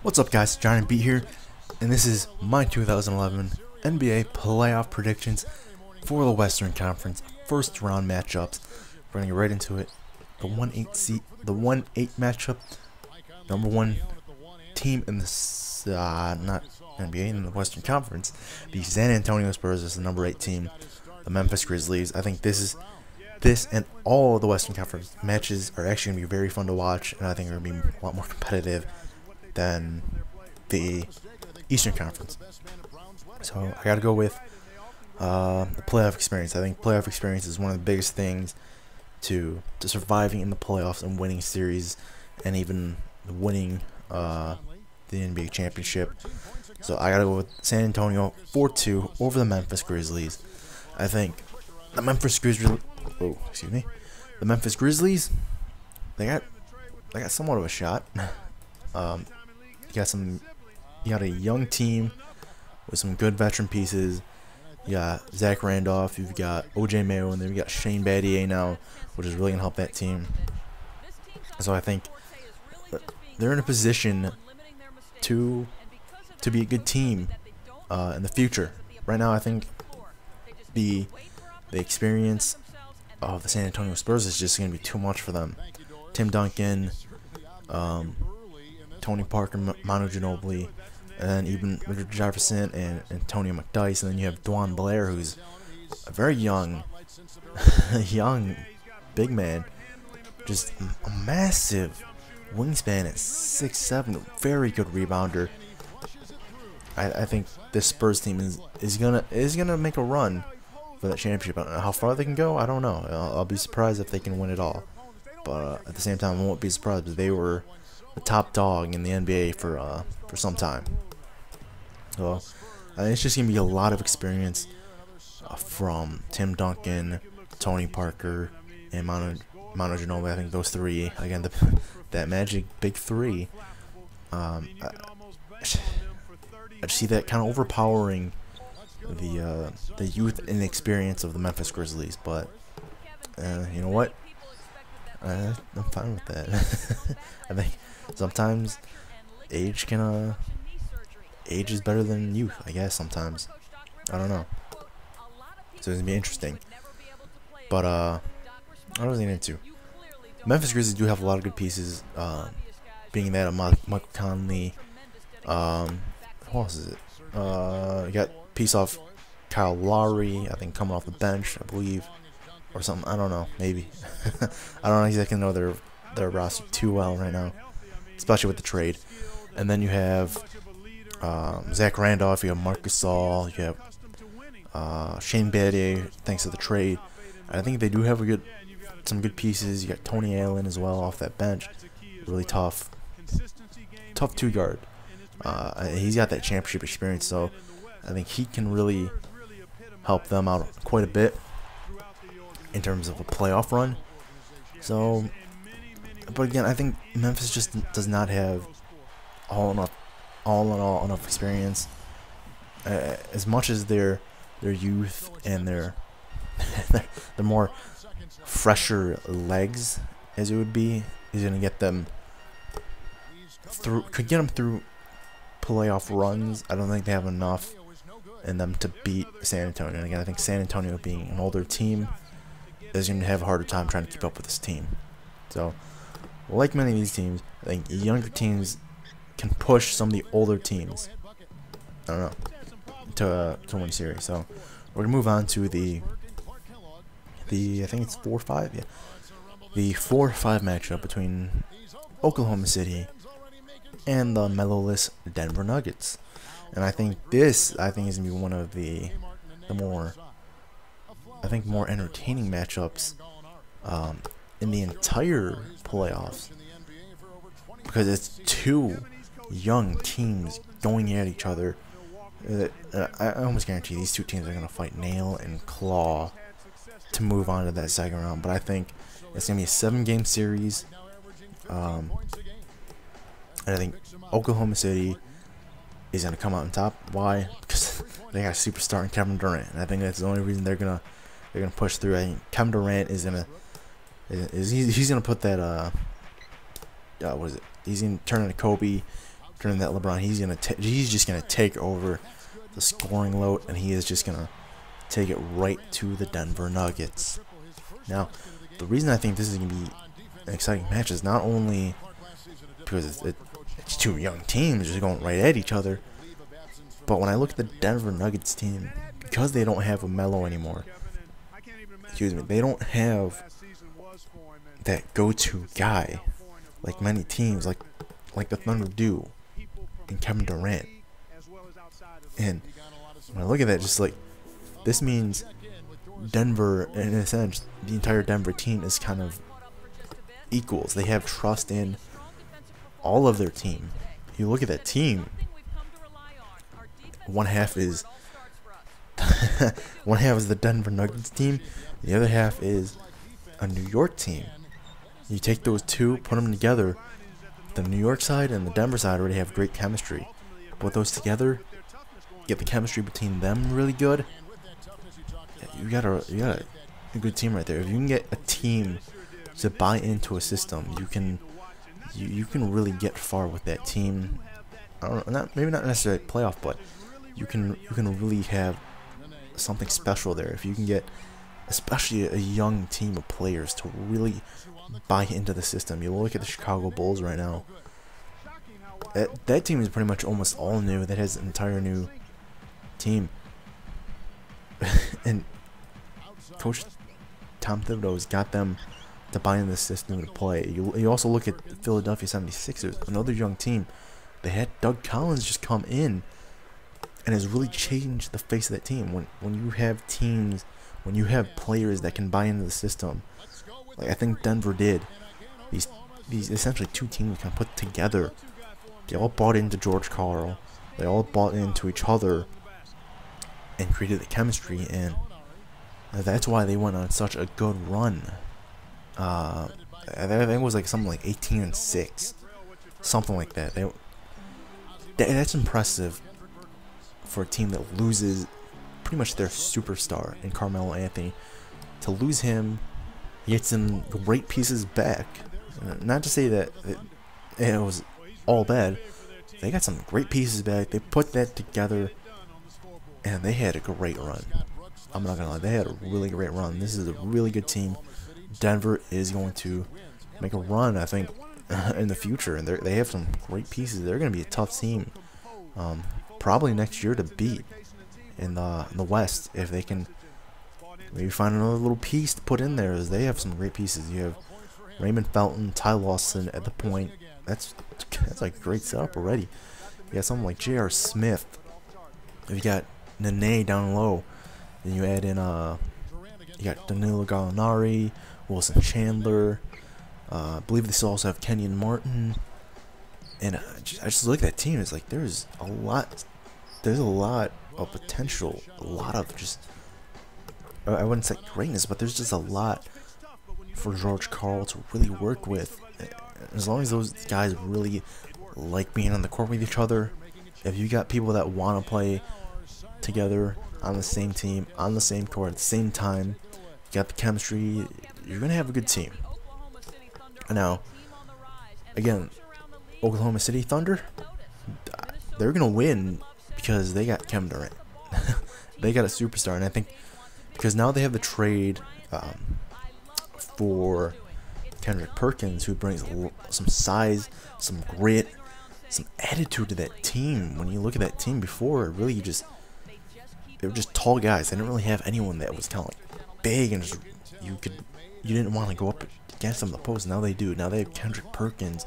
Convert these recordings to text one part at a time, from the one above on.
What's up, guys? Giant Beat here, and this is my 2011 NBA playoff predictions for the Western Conference first round matchups. We're gonna get right into it. The 1-8 matchup. Number one team in the not NBA in the Western Conference, the San Antonio Spurs is the number 8 team, the Memphis Grizzlies. I think this and all of the Western Conference matches are actually gonna be very fun to watch, and I think they're gonna be a lot more competitive than the Eastern Conference. So I gotta go with the playoff experience. I think playoff experience is one of the biggest things to surviving in the playoffs and winning series, and even winning the NBA championship. So I gotta go with San Antonio 4-2 over the Memphis Grizzlies. I think the Memphis Grizzlies. Oh, excuse me. The Memphis Grizzlies. They got somewhat of a shot. You got a young team with some good veteran pieces. You got Zach Randolph, you've got OJ Mayo, and then you got Shane Battier now, which is really gonna help that team. So I think they're in a position to be a good team in the future. Right now, I think the experience of the San Antonio Spurs is just gonna be too much for them. Tim Duncan, Tony Parker, Manu Ginobili, and then even Richard Jefferson and Antonio McDyess, and then you have Dwan Blair, who's a very young, big man, just a massive wingspan at 6'7", very good rebounder. I think this Spurs team is gonna make a run for that championship. I don't know how far they can go. I don't know. I'll be surprised if they can win it all, but at the same time, I won't be surprised if they were the top dog in the NBA for some time. So I think it's just gonna be a lot of experience from Tim Duncan, Tony Parker, and Manu Ginobili. I think those three, again, that magic big three. I just see that kind of overpowering the youth and experience of the Memphis Grizzlies. But you know what? I'm fine with that. I think sometimes age is better than youth, I guess. Sometimes, I don't know. So it's gonna be interesting. But what was I getting into? Memphis Grizzlies do have a lot of good pieces. Being that of Michael Conley. Who else is it? You got piece off Kyle Lowry, I think, coming off the bench, I believe, or something. I don't know. Maybe. I don't exactly know their roster too well right now, especially with the trade. And then you have Zach Randolph, you have Marc Gasol, you have Shane Battier, thanks to the trade. I think they do have some good pieces. You got Tony Allen as well off that bench, really tough 2-guard. He's got that championship experience, so I think he can really help them out quite a bit in terms of a playoff run. So, but again, I think Memphis just does not have all in all enough experience. As much as their youth and their more fresher legs, as it would be, is gonna get them through. Could get them through playoff runs. I don't think they have enough in them to beat San Antonio. And again, I think San Antonio, being an older team, is going to have a harder time trying to keep up with this team. So, like many of these teams, I think younger teams can push some of the older teams, I don't know, to win a series. So we're gonna move on to the I think it's 4-5, yeah, the 4-5 matchup between Oklahoma City and the mellowless Denver Nuggets. And I think is gonna be one of the more entertaining matchups in the entire playoffs, because it's two young teams going at each other. I almost guarantee these two teams are gonna fight nail and claw to move on to that second round. But I think it's gonna be a 7-game series. And I think Oklahoma City is going to come out on top. Why? Because they got a superstar in Kevin Durant, and I think that's the only reason they're gonna push through. I think Kevin Durant he's gonna put that what is it? He's gonna turn into Kobe, during that LeBron, he's just gonna take over the scoring load, and he is just gonna take it right to the Denver Nuggets. Now, the reason I think this is gonna be an exciting match is not only because it's two young teams just going right at each other, but when I look at the Denver Nuggets team, because they don't have a Melo anymore, excuse me, they don't have that go-to guy like many teams, like the Thunder do, and Kevin Durant. And when I look at that, just like, this means Denver, in a sense, the entire Denver team is kind of equals. They have trust in all of their team. You look at that team, one half is the Denver Nuggets team, the other half is a New York team. You take those two, put them together, the New York side and the Denver side already have great chemistry. Put those together, get the chemistry between them really good. You got a good team right there. If you can get a team to buy into a system, you can really get far with that team. I don't know, maybe not necessarily playoff, but you can really have something special there if you can get, especially a young team of players, to really buy into the system. You look at the Chicago Bulls right now. That team is pretty much almost all new. That has an entire new team, and Coach Tom Thibodeau's got them to buy into the system to play. You also look at the Philadelphia 76ers, another young team. They had Doug Collins just come in and has really changed the face of that team. When you have teams, when you have players that can buy into the system, like I think Denver did, these essentially two teams kind of put together. They all bought into George Karl. They all bought into each other and created the chemistry, and that's why they went on such a good run. I think it was like something like 18-6, something like that. That's impressive for a team that loses pretty much their superstar in Carmelo Anthony. To lose him, you get some great pieces back. Not to say that it was all bad. They got some great pieces back. They put that together, and they had a great run. I'm not gonna lie, they had a really great run. This is a really good team. Denver is going to make a run, I think, in the future, and they have some great pieces. They're going to be a tough team, probably next year to beat in the West, if they can maybe find another little piece to put in there, as they have some great pieces. You have Raymond Felton, Ty Lawson at the point. That's like a great setup already. You got someone like J.R. Smith. You got Nene down low. Then you add in you got Danilo Gallinari, Wilson Chandler. I believe they also have Kenyon Martin. And I just look at that team. It's like there's a lot of potential. A lot of just, I wouldn't say greatness, but there's just a lot for George Karl to really work with. As long as those guys really like being on the court with each other, if you got people that want to play together on the same team, on the same court at the same time, you got the chemistry, you're going to have a good team. Now, again, Oklahoma City Thunder, they're going to win because they got Kevin Durant. They got a superstar, and I think because now they have the trade for Kendrick Perkins, who brings some size, some grit, some attitude to that team. When you look at that team before, really they were just tall guys. They didn't really have anyone that was kind of like big and just you didn't want to go up against them in the post. Now they do. Now they have Kendrick Perkins,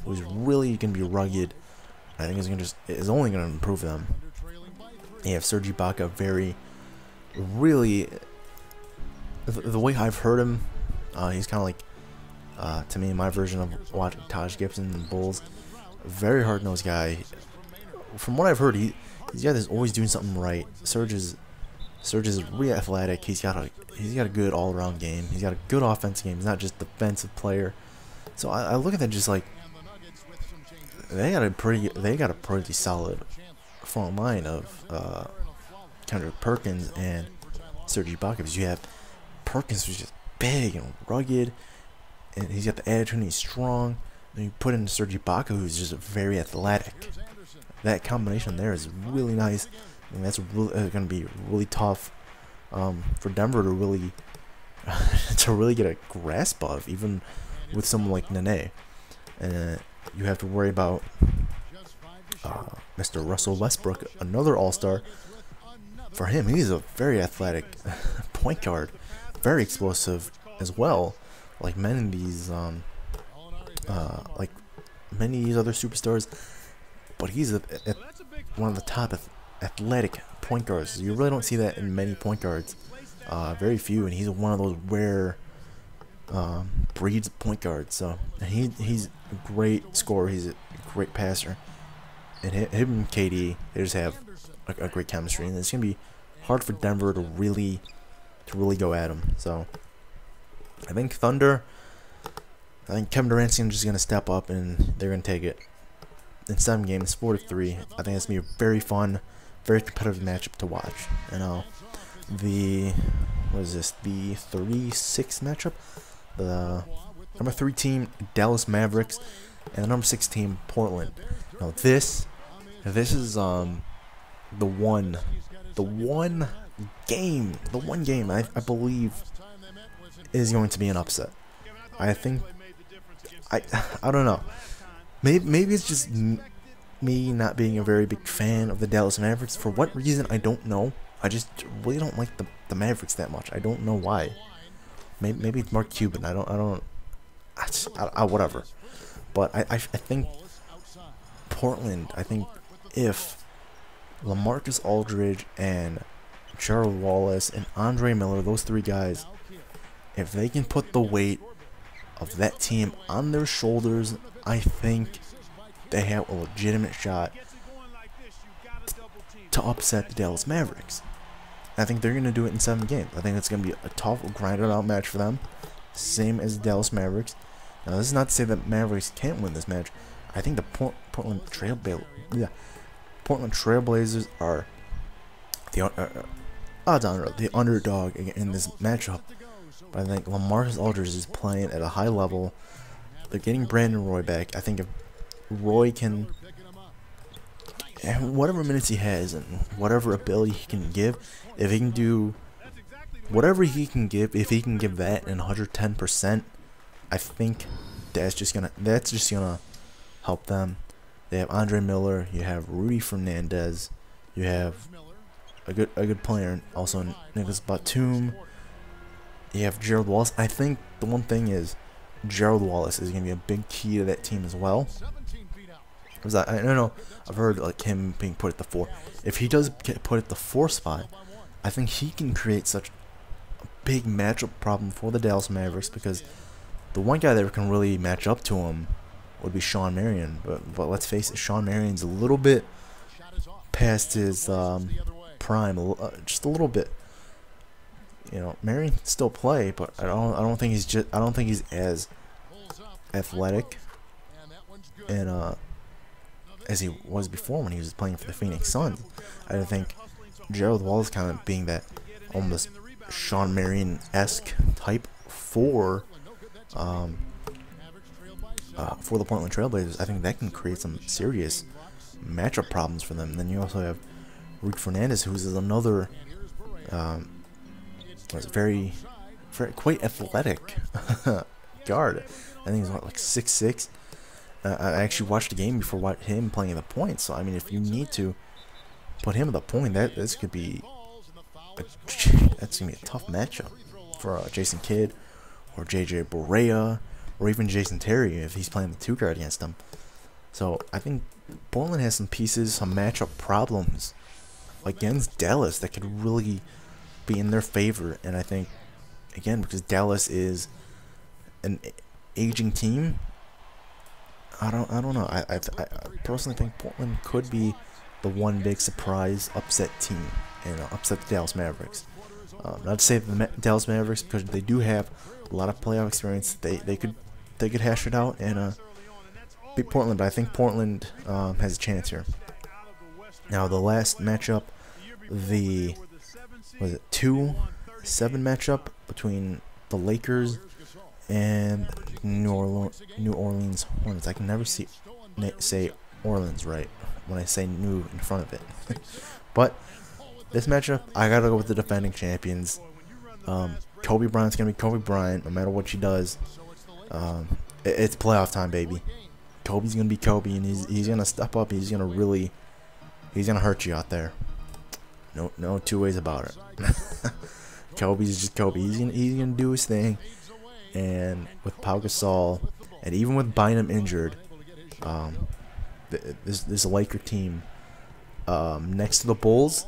who's really going to be rugged. I think it's only going to improve them. You have Serge Ibaka, really, the way I've heard him, he's kind of like, to me, my version of watching Taj Gibson and the Bulls. Very hard-nosed guy. From what I've heard, he's a guy that's always doing something right. Serge is really athletic. He's got a good all-around game. He's got a good offensive game. He's not just a defensive player. So I look at that just like they got a pretty solid front line of Kendrick Perkins and Serge Ibaka. Because you have Perkins, who's just big and rugged, and he's got the attitude, and he's strong. And you put in Serge Ibaka, who's just very athletic. That combination there is really nice. I mean, that's really, going to be really tough for Denver to really get a grasp of, even with someone like Nene. And you have to worry about Mr. Russell Westbrook, another All-Star. For him, he's a very athletic point guard, very explosive as well. Like many of these, other superstars, but he's one of the top athletic point guards. You really don't see that in many point guards. Very few, and he's one of those rare breeds of point guards. So he's a great scorer. He's a great passer, and him and KD, they just have a great chemistry, and it's gonna be hard for Denver to really go at him. So I think Thunder, I think Kevin Durant's just gonna step up, and they're gonna take it in 7 games, 4-3. I think it's gonna be a very fun, very competitive matchup to watch. And the 3-6 matchup, the number 3 team Dallas Mavericks and the number 6 team Portland. Now this is the one game I believe is going to be an upset. I think I don't know. Maybe it's just me not being a very big fan of the Dallas Mavericks. For what reason, I don't know. I just really don't like the Mavericks that much. I don't know why. Maybe it's Mark Cuban. I whatever. But I think Portland, I think if LaMarcus Aldridge and Gerald Wallace and Andre Miller, those 3 guys, if they can put the weight of that team on their shoulders, I think they have a legitimate shot to upset the Dallas Mavericks. I think they're going to do it in 7 games. I think it's going to be a tough, grinded out match for them, same as the Dallas Mavericks. Now, this is not to say that Mavericks can't win this match. I think the Portland Trailblazers are the the underdog in this matchup. But I think LaMarcus Aldridge is playing at a high level. They're getting Brandon Roy back. I think if Roy can, whatever minutes he has and whatever ability he can give, if he can do whatever he can give, if he can give that in 110%, I think that's just gonna help them. They have Andre Miller, you have Rudy Fernandez, you have a good player, also Nicholas Batum. You have Gerald Wallace. I think the one thing is Gerald Wallace is going to be a big key to that team as well. Because I don't know, I've heard like him being put at the 4. If he does get put at the 4 spot, I think he can create such a big matchup problem for the Dallas Mavericks, because the one guy that can really match up to him would be Shawn Marion. But let's face it, Shawn Marion's a little bit past his prime, just a little bit. You know, Marion can still play, but I don't think he's as athletic and as he was before when he was playing for the Phoenix Suns. I think Gerald Wallace kind of being that almost Shawn Marion-esque type for the Portland Trailblazers. I think that can create some serious matchup problems for them. Then you also have Rudy Fernandez, who's another quite athletic guard. I think he's like 6'6". I actually watched the game before him playing at the point. So I mean, if you need to put him at the point, that's gonna be a tough matchup for Jason Kidd or JJ Barea or even Jason Terry if he's playing the 2 guard against him. So I think Portland has some pieces, some matchup problems against Dallas that could really be in their favor. And I think, again, because Dallas is an aging team, I don't know. I personally think Portland could be the one big surprise upset team and upset the Dallas Mavericks. Not to say the Dallas Mavericks, because they do have a lot of playoff experience. They could hash it out and beat Portland, but I think Portland has a chance here. Now the last matchup, the 2-7 matchup between the Lakers and New Orleans Hornets. I can never say Orleans right when I say new in front of it. But this matchup, I gotta go with the defending champions. Kobe Bryant's gonna be Kobe Bryant, no matter what she does. It's playoff time, baby. Kobe's gonna be Kobe, and he's gonna step up. He's gonna hurt you out there. No two ways about it. Kobe's just Kobe. He's gonna do his thing. And with Pau Gasol, and even with Bynum injured, this Laker team, next to the Bulls,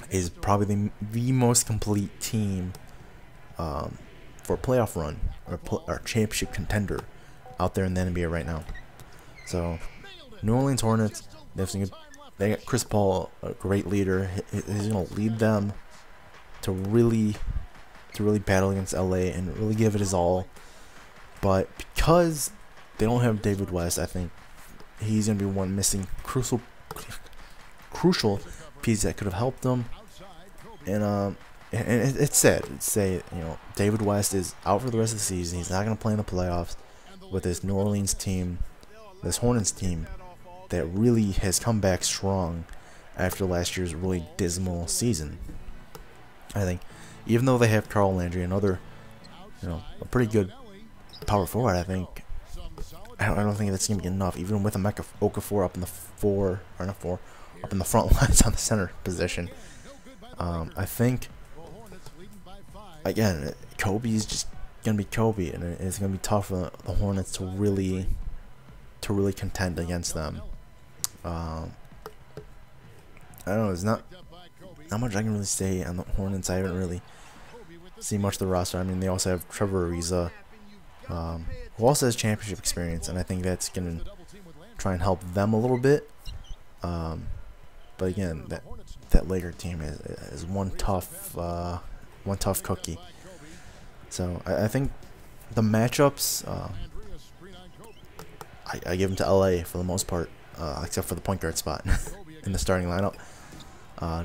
is probably the most complete team for a playoff run or championship contender out there in the NBA right now. So, New Orleans Hornets, they got Chris Paul, a great leader. He's gonna lead them to really battle against LA and really give it his all. But because they don't have David West, I think he's gonna be one missing crucial piece that could have helped them. And it's sad. David West is out for the rest of the season. He's not gonna play in the playoffs with this New Orleans team, this Hornets team that really has come back strong after last year's really dismal season. I think even though they have Carl Landry, another, a pretty good power forward, I think I don't think that's gonna be enough. Even with Emeka Okafor up in the front lines on the center position, I think again Kobe is just gonna be Kobe, and it's gonna be tough for the Hornets to really contend against them. I don't know. There's not much I can really say on the Hornets. I haven't really seen much of the roster. I mean, they also have Trevor Ariza, who also has championship experience, and I think that's gonna try and help them a little bit. But again, that Laker team is one tough cookie. So I think the matchups, I give them to LA for the most part, except for the point guard spot in the starting lineup.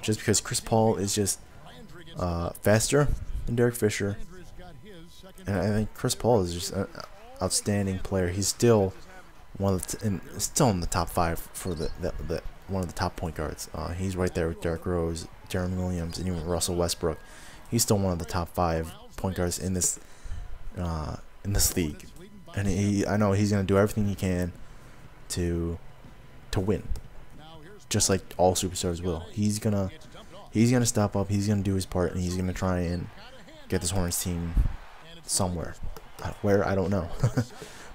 Just because Chris Paul is just faster than Derek Fisher, and I think Chris Paul is just an outstanding player. He's still still in the top 5 for the one of the top point guards. He's right there with Derrick Rose, Deron Williams, and even Russell Westbrook. He's still one of the top 5 point guards in this league, and I know he's gonna do everything he can to win, just like all superstars will. He's gonna step up. He's gonna do his part, and he's gonna try and get this Hornets team somewhere. Where, I don't know,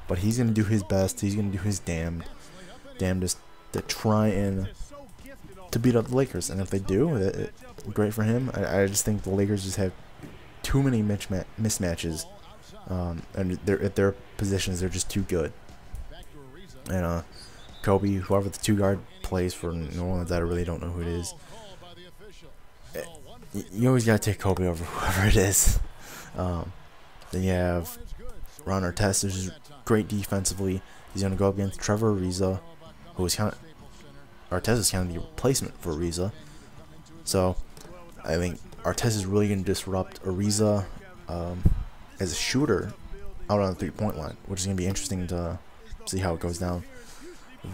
but he's gonna do his best. He's gonna do his damnedest to try and to beat up the Lakers. And if they do, great for him. I just think the Lakers just have too many mismatches, and at their positions they're just too good. And Kobe, whoever the 2 guard plays for New Orleans, I really don't know who it is. You always gotta take Kobe over whoever it is. Then you have Ron Artest, who's great defensively. He's gonna go up against Trevor Ariza, who is Artest is kind of the replacement for Ariza. So I think Artest is really gonna disrupt Ariza as a shooter out on the 3-point line, which is gonna be interesting to see how it goes down.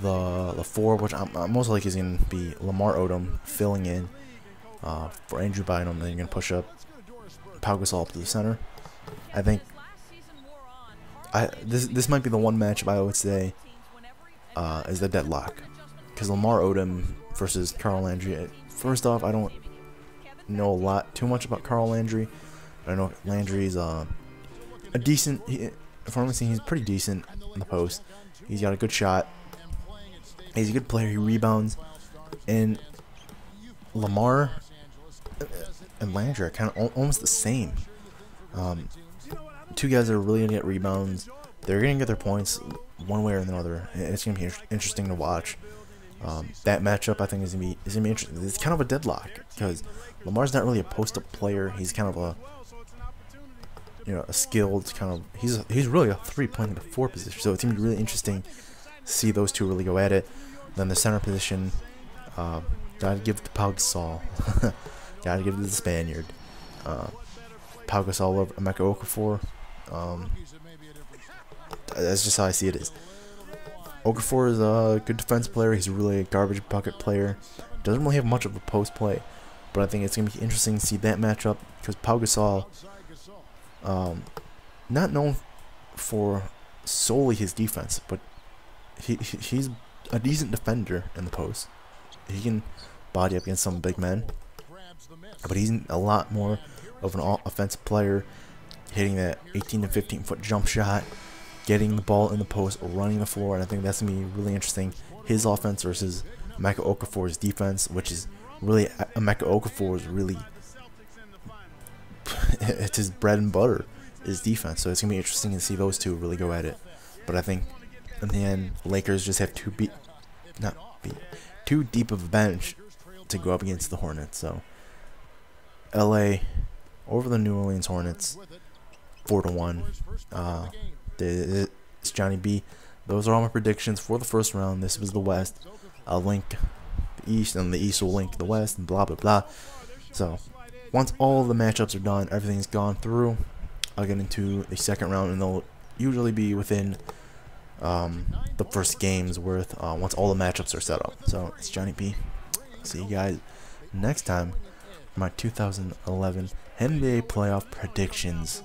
The 4, which I'm most likely is gonna be Lamar Odom filling in for Andrew Bynum. Then you're gonna push up Pau Gasol up to the center. I think this might be the one matchup I would say is the deadlock, because Lamar Odom versus Carl Landry. First off, I don't know too much about Carl Landry. I know Landry's a decent. From what I'm seeing, he's pretty decent in the post. He's got a good shot. He's a good player. He rebounds. And Lamar and Landry are kind of almost the same. 2 guys that are really gonna get rebounds. They're gonna get their points one way or another. It's gonna be interesting to watch. That matchup, I think, is gonna be interesting. It's kind of a deadlock because Lamar's not really a post-up player. He's kind of a skilled kind of. He's really a 3 playing in the 4 position. So it's gonna be really interesting to see those 2 really go at it. Then the center position, gotta give it to Pau Gasol. Gotta give it to the Spaniard. Pau Gasol over Emeka Okafor. That's just how I see it is. Okafor is a good defense player. He's really a garbage bucket player. Doesn't really have much of a post play, but I think it's going to be interesting to see that matchup because Pau Gasol, not known for solely his defense, but he's a decent defender in the post. He can body up against some big men, but he's a lot more of an offensive player, hitting that 18 to 15 foot jump shot, getting the ball in the post, running the floor, and I think that's going to be really interesting. His offense versus Emeka Okafor's defense, which is really, Emeka Okafor is really, it's his bread and butter, is defense. So it's going to be interesting to see those two really go at it. But I think in the end, Lakers just have too deep of a bench to go up against the Hornets. So LA over the New Orleans Hornets, 4-1. It's Johnny B. Those are all my predictions for the first round. This was the West. I'll link the East, and the East will link the West, and blah blah blah. So once all the matchups are done, everything's gone through, I'll get into the second round, and they'll usually be within the first game's worth once all the matchups are set up. So it's Johnny B. See you guys next time for my 2011 NBA playoff predictions.